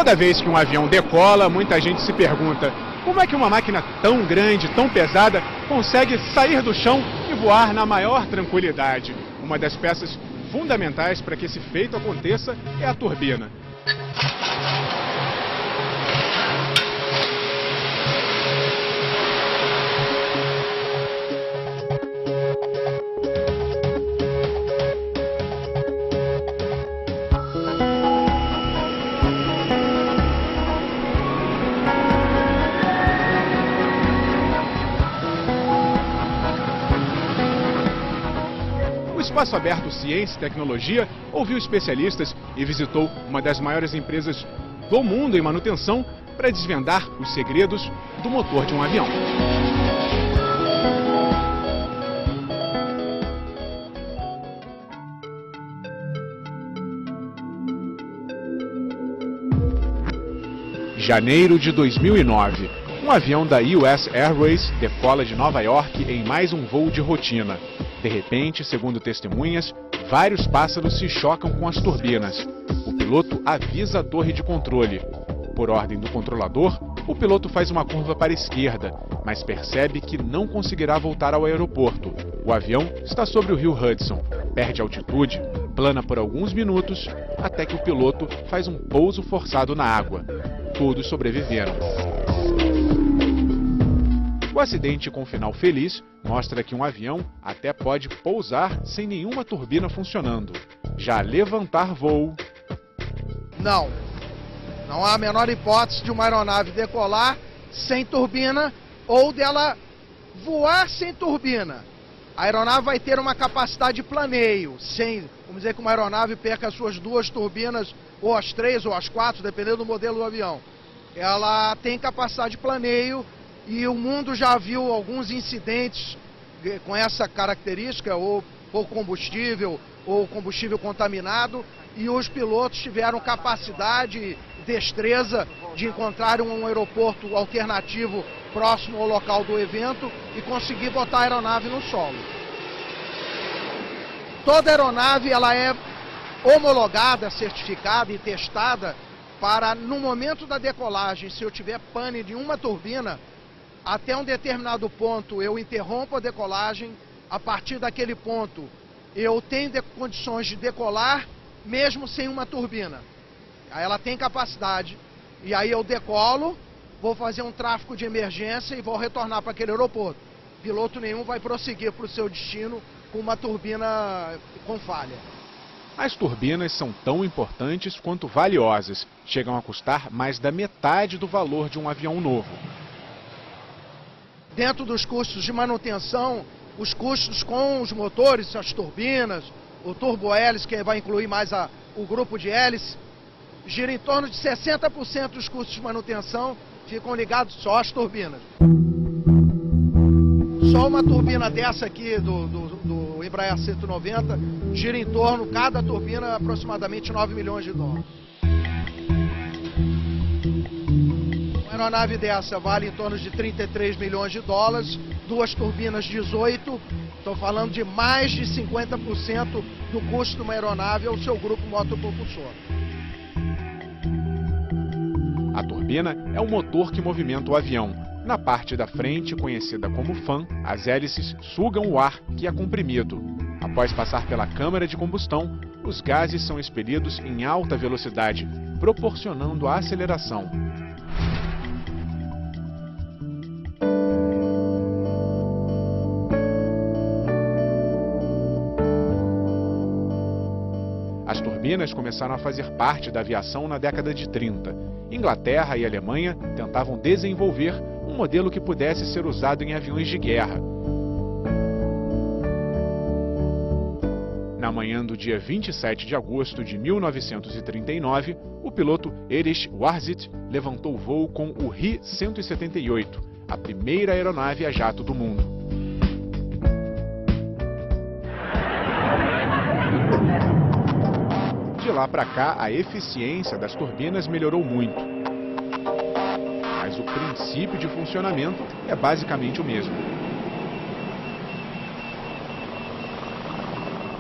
Toda vez que um avião decola, muita gente se pergunta como é que uma máquina tão grande, tão pesada, consegue sair do chão e voar na maior tranquilidade. Uma das peças fundamentais para que esse feito aconteça é a turbina. O Espaço Aberto Ciência e Tecnologia ouviu especialistas e visitou uma das maiores empresas do mundo em manutenção para desvendar os segredos do motor de um avião. Janeiro de 2009. Um avião da US Airways decola de Nova York em mais um voo de rotina. De repente, segundo testemunhas, vários pássaros se chocam com as turbinas. O piloto avisa a torre de controle. Por ordem do controlador, o piloto faz uma curva para a esquerda, mas percebe que não conseguirá voltar ao aeroporto. O avião está sobre o rio Hudson, perde altitude, plana por alguns minutos, até que o piloto faz um pouso forçado na água. Todos sobreviveram. O acidente com final feliz mostra que um avião até pode pousar sem nenhuma turbina funcionando. Já levantar voo... Não há a menor hipótese de uma aeronave decolar sem turbina ou dela voar sem turbina. A aeronave vai ter uma capacidade de planeio, vamos dizer que uma aeronave perca as suas duas turbinas, ou as três ou as quatro, dependendo do modelo do avião. Ela tem capacidade de planeio. E o mundo já viu alguns incidentes com essa característica, ou pouco combustível, ou combustível contaminado, e os pilotos tiveram capacidade e destreza de encontrar um aeroporto alternativo próximo ao local do evento e conseguir botar a aeronave no solo. Toda aeronave ela é homologada, certificada e testada para, no momento da decolagem, se eu tiver pane de uma turbina, até um determinado ponto eu interrompo a decolagem, a partir daquele ponto eu tenho condições de decolar mesmo sem uma turbina. Aí ela tem capacidade, e aí eu decolo, vou fazer um tráfego de emergência e vou retornar para aquele aeroporto. Piloto nenhum vai prosseguir para o seu destino com uma turbina com falha. As turbinas são tão importantes quanto valiosas, chegam a custar mais da metade do valor de um avião novo. Dentro dos custos de manutenção, os custos com os motores, as turbinas, o turbo-hélice, que vai incluir mais o grupo de hélice, gira em torno de 60% dos custos de manutenção, ficam ligados só às turbinas. Só uma turbina dessa aqui, do Embraer 190, gira em torno, cada turbina, aproximadamente 9 milhões de dólares. Uma aeronave dessa vale em torno de 33 milhões de dólares, duas turbinas 18, estou falando de mais de 50% do custo de uma aeronave é o seu grupo motopropulsor. A turbina é o motor que movimenta o avião. Na parte da frente, conhecida como fan, as hélices sugam o ar que é comprimido. Após passar pela câmara de combustão, os gases são expelidos em alta velocidade, proporcionando a aceleração. As turbinas começaram a fazer parte da aviação na década de 30. Inglaterra e Alemanha tentavam desenvolver um modelo que pudesse ser usado em aviões de guerra. Na manhã do dia 27 de agosto de 1939, o piloto Erich Warzyt levantou voo com o Ri-178, a primeira aeronave a jato do mundo. De lá para cá, a eficiência das turbinas melhorou muito. Mas o princípio de funcionamento é basicamente o mesmo.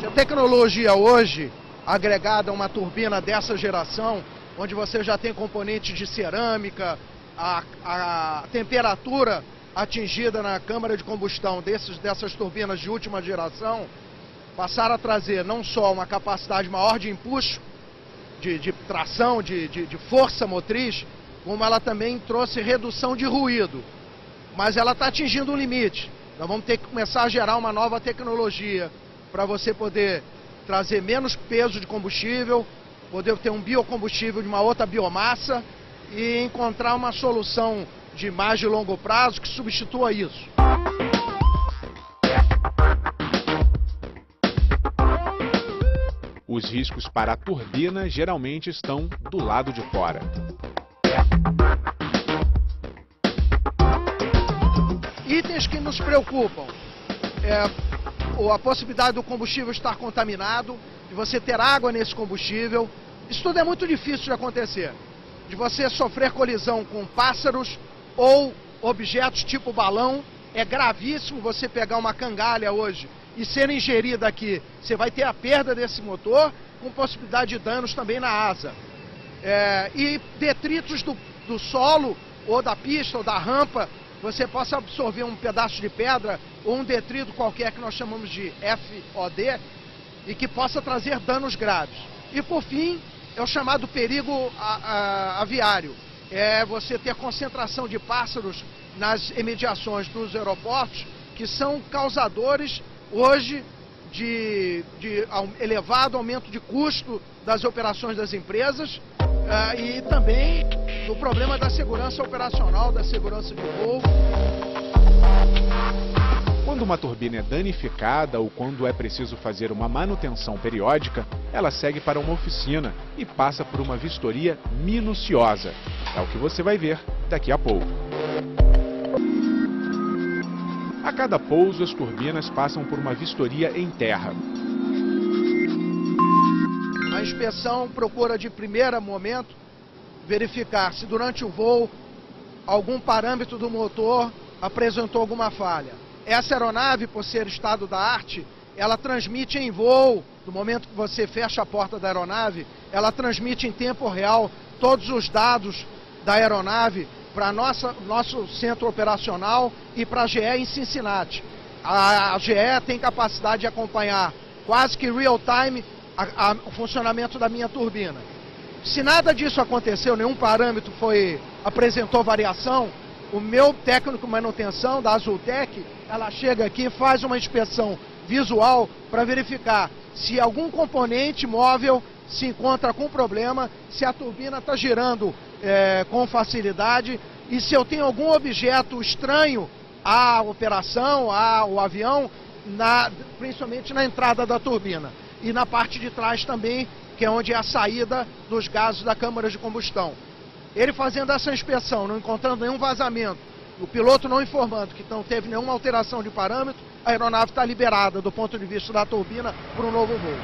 A tecnologia hoje, agregada a uma turbina dessa geração, onde você já tem componente de cerâmica, a temperatura atingida na câmara de combustão dessas turbinas de última geração, passaram a trazer não só uma capacidade maior de empuxo, de tração, de força motriz, como ela também trouxe redução de ruído. Mas ela está atingindo um limite. Nós vamos ter que começar a gerar uma nova tecnologia para você poder trazer menos peso de combustível, poder ter um biocombustível de uma outra biomassa e encontrar uma solução de mais de longo prazo que substitua isso. Os riscos para a turbina geralmente estão do lado de fora. Itens que nos preocupam a possibilidade do combustível estar contaminado, de você ter água nesse combustível. Isso tudo é muito difícil de acontecer. De você sofrer colisão com pássaros ou objetos tipo balão. É gravíssimo você pegar uma cangalha hoje e ser ingerida aqui. Você vai ter a perda desse motor, com possibilidade de danos também na asa. E detritos do solo, ou da pista, ou da rampa, você possa absorver um pedaço de pedra ou um detrito qualquer que nós chamamos de FOD e que possa trazer danos graves. E por fim, é o chamado perigo aviário. É você ter concentração de pássaros nas imediações dos aeroportos, que são causadores hoje de elevado aumento de custo das operações das empresas e também do problema da segurança operacional, da segurança de voo. Quando uma turbina é danificada ou quando é preciso fazer uma manutenção periódica, ela segue para uma oficina e passa por uma vistoria minuciosa. É o que você vai ver daqui a pouco. A cada pouso, as turbinas passam por uma vistoria em terra. A inspeção procura de primeiro momento verificar se durante o voo algum parâmetro do motor apresentou alguma falha. Essa aeronave, por ser estado da arte, ela transmite em voo, no momento que você fecha a porta da aeronave, ela transmite em tempo real todos os dados da aeronave para nosso centro operacional e para a GE em Cincinnati. A GE tem capacidade de acompanhar quase que real time o funcionamento da minha turbina. Se nada disso aconteceu, nenhum parâmetro apresentou variação, o meu técnico de manutenção da Azultec, ela chega aqui e faz uma inspeção visual para verificar se algum componente móvel se encontra com problema, se a turbina está girando com facilidade e se eu tenho algum objeto estranho à operação, ao avião, principalmente na entrada da turbina e na parte de trás também, que é onde é a saída dos gases da câmara de combustão. Ele fazendo essa inspeção, não encontrando nenhum vazamento, o piloto não informando que não teve nenhuma alteração de parâmetro, a aeronave está liberada do ponto de vista da turbina para um novo voo.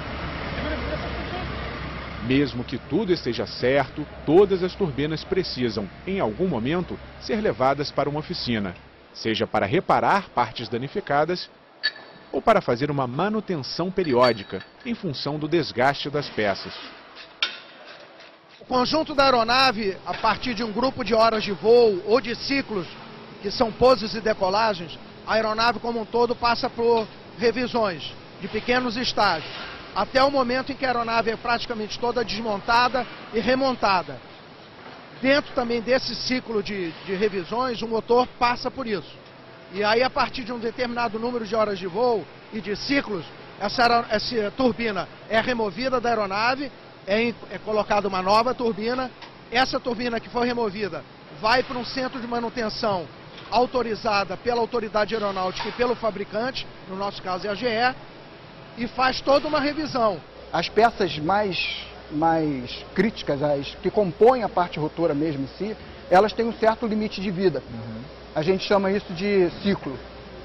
Mesmo que tudo esteja certo, todas as turbinas precisam, em algum momento, ser levadas para uma oficina, seja para reparar partes danificadas ou para fazer uma manutenção periódica, em função do desgaste das peças. O conjunto da aeronave, a partir de um grupo de horas de voo ou de ciclos, que são pousos e decolagens, a aeronave como um todo passa por revisões de pequenos estágios, até o momento em que a aeronave é praticamente toda desmontada e remontada. Dentro também desse ciclo de revisões, o motor passa por isso. E aí, a partir de um determinado número de horas de voo e de ciclos, essa turbina é removida da aeronave, é colocada uma nova turbina. Essa turbina que foi removida vai para um centro de manutenção autorizada pela autoridade aeronáutica e pelo fabricante, no nosso caso é a GE, e faz toda uma revisão. As peças mais críticas, as que compõem a parte rotora mesmo em si, elas têm um certo limite de vida. A gente chama isso de ciclo.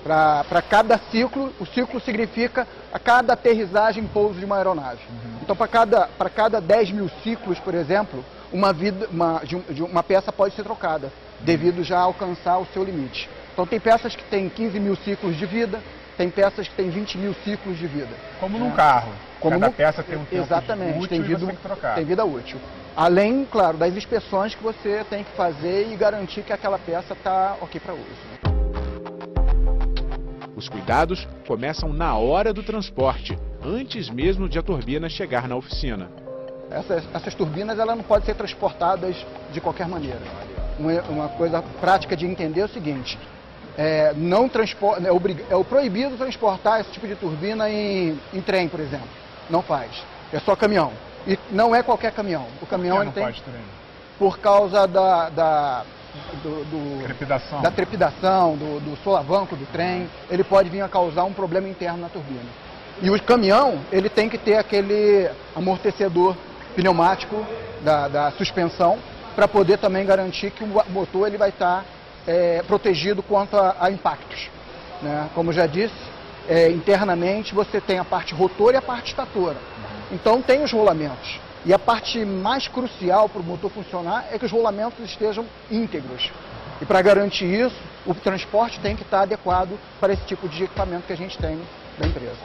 Para cada ciclo, o ciclo significa a cada aterrissagem e pouso de uma aeronave. Então, para cada 10 mil ciclos, por exemplo, uma peça pode ser trocada, devido já a alcançar o seu limite. Então, tem peças que têm 15 mil ciclos de vida, tem peças que têm 20 mil ciclos de vida. Como num carro. Cada peça tem um tempo exatamente, útil e você tem que trocar. Tem vida útil. Além, claro, das inspeções que você tem que fazer e garantir que aquela peça está ok para uso. Os cuidados começam na hora do transporte, antes mesmo de a turbina chegar na oficina. Essas turbinas elas não podem ser transportadas de qualquer maneira. Uma coisa prática de entender é o seguinte, é proibido transportar esse tipo de turbina em trem, por exemplo. Não faz. É só caminhão. E não é qualquer caminhão. O caminhão ele tem, por causa da trepidação, do solavanco do trem, ele pode vir a causar um problema interno na turbina. E o caminhão, ele tem que ter aquele amortecedor pneumático da suspensão para poder também garantir que o motor ele vai estar protegido quanto a impactos. Né? Como já disse, internamente você tem a parte rotor e a parte estatora. Então tem os rolamentos. E a parte mais crucial para o motor funcionar é que os rolamentos estejam íntegros. E para garantir isso, o transporte tem que estar adequado para esse tipo de equipamento que a gente tem da empresa.